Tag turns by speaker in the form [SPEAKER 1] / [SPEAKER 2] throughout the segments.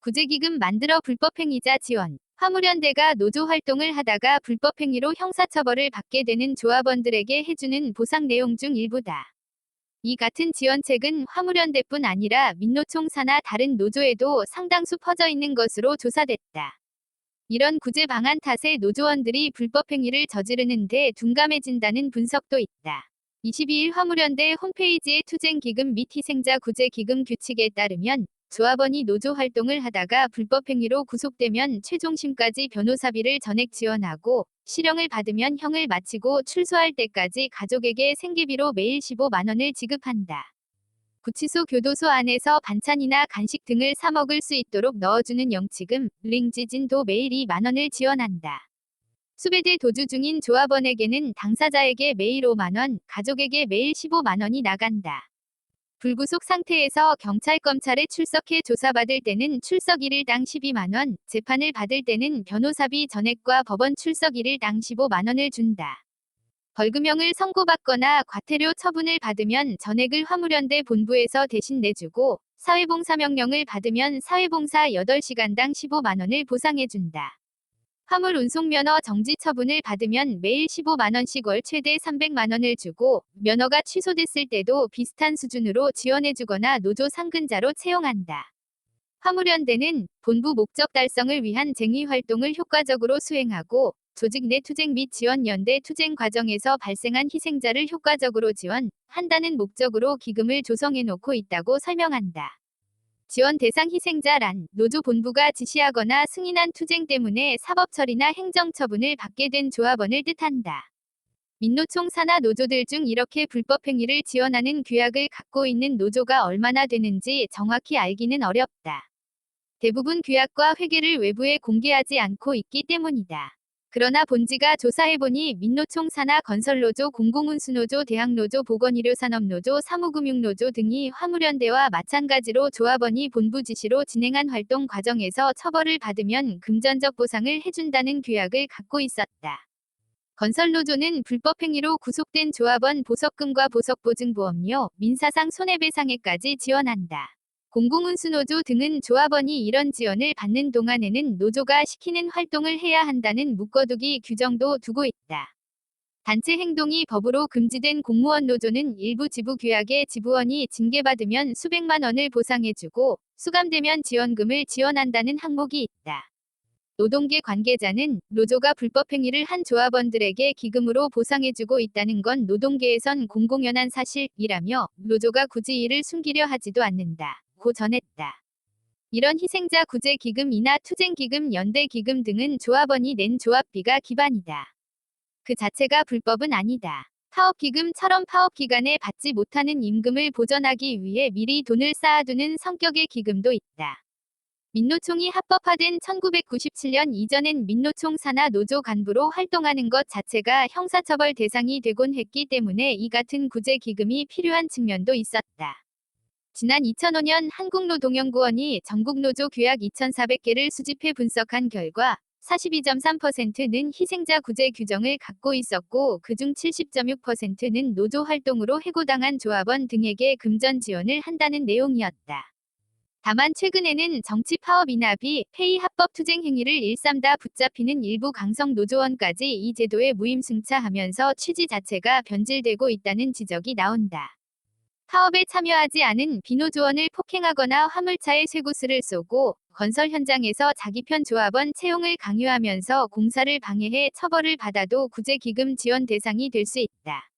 [SPEAKER 1] 구제기금 만들어 불법행위자 지원. 화물연대가 노조 활동을 하다가 불법행위로 형사처벌을 받게 되는 조합원들에게 해주는 보상 내용 중 일부다. 이 같은 지원책은 화물연대뿐 아니라 민노총 산하 다른 노조에도 상당수 퍼져 있는 것으로 조사됐다. 이런 구제 방안 탓에 노조원들이 불법행위를 저지르는데 둔감해진다는 분석도 있다. 22일 화물연대 홈페이지의 투쟁기금 및 희생자 구제기금 규칙에 따르면 조합원이 노조 활동을 하다가 불법행위로 구속되면 최종심까지 변호사비를 전액 지원하고 실형을 받으면 형을 마치고 출소할 때까지 가족에게 생계비로 매일 15만 원을 지급한다. 구치소 교도소 안에서 반찬이나 간식 등을 사 먹을 수 있도록 넣어주는 영치금, 링지진도 매일 2만 원을 지원한다. 수배대 도주 중인 조합원에게는 당사자에게 매일 5만 원, 가족에게 매일 15만 원이 나간다. 불구속 상태에서 경찰 검찰에 출석해 조사받을 때는 출석 1일당 12만 원, 재판을 받을 때는 변호사비 전액과 법원 출석 1일당 15만 원을 준다. 벌금형을 선고받거나 과태료 처분을 받으면 전액을 화물연대 본부에서 대신 내주고 사회봉사 명령을 받으면 사회봉사 8시간당 15만 원을 보상해준다. 화물 운송면허 정지 처분을 받으면 매일 15만 원씩 월 최대 300만 원을 주고 면허가 취소됐을 때도 비슷한 수준으로 지원해주거나 노조 상근자로 채용한다. 화물연대는 본부 목적 달성을 위한 쟁의 활동을 효과적으로 수행하고 조직 내 투쟁 및 지원 연대 투쟁 과정에서 발생한 희생자를 효과적으로 지원한다는 목적으로 기금을 조성해놓고 있다고 설명한다. 지원 대상 희생자란 노조 본부가 지시하거나 승인한 투쟁 때문에 사법처리나 행정처분을 받게 된 조합원을 뜻한다. 민노총 산하 노조들 중 이렇게 불법행위를 지원하는 규약을 갖고 있는 노조가 얼마나 되는지 정확히 알기는 어렵다. 대부분 규약과 회계를 외부에 공개하지 않고 있기 때문이다. 그러나 본지가 조사해보니 민노총 산하 건설노조, 공공운수노조, 대학노조, 보건의료산업노조, 사무금융노조 등이 화물연대와 마찬가지로 조합원이 본부 지시로 진행한 활동 과정에서 처벌을 받으면 금전적 보상을 해준다는 규약을 갖고 있었다. 건설노조는 불법행위로 구속된 조합원 보석금과 보석보증보험료, 민사상 손해배상액까지 지원한다. 공공운수노조 등은 조합원이 이런 지원을 받는 동안에는 노조가 시키는 활동을 해야 한다는 묶어두기 규정도 두고 있다. 단체 행동이 법으로 금지된 공무원 노조는 일부 지부 규약에 지부원이 징계받으면 수백만 원을 보상해주고 수감되면 지원금을 지원한다는 항목이 있다. 노동계 관계자는 노조가 불법행위를 한 조합원들에게 기금으로 보상해주고 있다는 건 노동계에선 공공연한 사실이라며 노조가 굳이 이를 숨기려 하지도 않는다. 고 전했다. 이런 희생자 구제기금이나 투쟁기금, 연대기금 등은 조합원이 낸 조합비가 기반이다. 그 자체가 불법은 아니다. 파업기금처럼 파업기간에 받지 못하는 임금을 보전하기 위해 미리 돈을 쌓아두는 성격의 기금도 있다. 민노총이 합법화된 1997년 이전엔 민노총 산하 노조 간부로 활동하는 것 자체가 형사처벌 대상이 되곤 했기 때문에 이 같은 구제기금이 필요한 측면도 있었다. 지난 2005년 한국노동연구원이 전국노조 규약 2,400개를 수집해 분석한 결과 42.3%는 희생자 구제 규정을 갖고 있었고 그중 70.6%는 노조 활동으로 해고당한 조합원 등에게 금전 지원을 한다는 내용이었다. 다만 최근에는 정치 파업 인하비, 폐위 합법 투쟁 행위를 일삼다 붙잡히는 일부 강성 노조원까지 이 제도에 무임승차하면서 취지 자체가 변질되고 있다는 지적이 나온다. 파업에 참여하지 않은 비노조원을 폭행하거나 화물차에 쇠구슬을 쏘고 건설 현장에서 자기 편 조합원 채용을 강요하면서 공사를 방해해 처벌을 받아도 구제기금 지원 대상이 될 수 있다.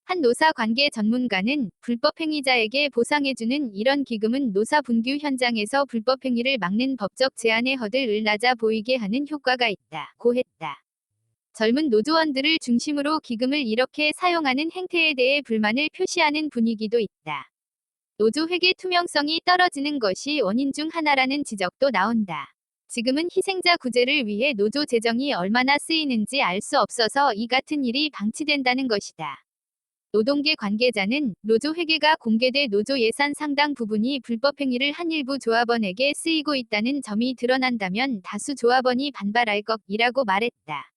[SPEAKER 1] 한 노사관계 전문가는 불법행위자에게 보상해주는 이런 기금은 노사 분규 현장에서 불법행위를 막는 법적 제한의 허들을 낮아 보이게 하는 효과가 있다고 했다. 젊은 노조원들을 중심으로 기금을 이렇게 사용하는 행태에 대해 불만을 표시하는 분위기도 있다. 노조 회계 투명성이 떨어지는 것이 원인 중 하나라는 지적도 나온다. 지금은 희생자 구제를 위해 노조 재정이 얼마나 쓰이는지 알 수 없어서 이 같은 일이 방치된다는 것이다. 노동계 관계자는 노조 회계가 공개돼 노조 예산 상당 부분이 불법행위를 한 일부 조합원에게 쓰이고 있다는 점이 드러난다면 다수 조합원이 반발할 것이라고 말했다.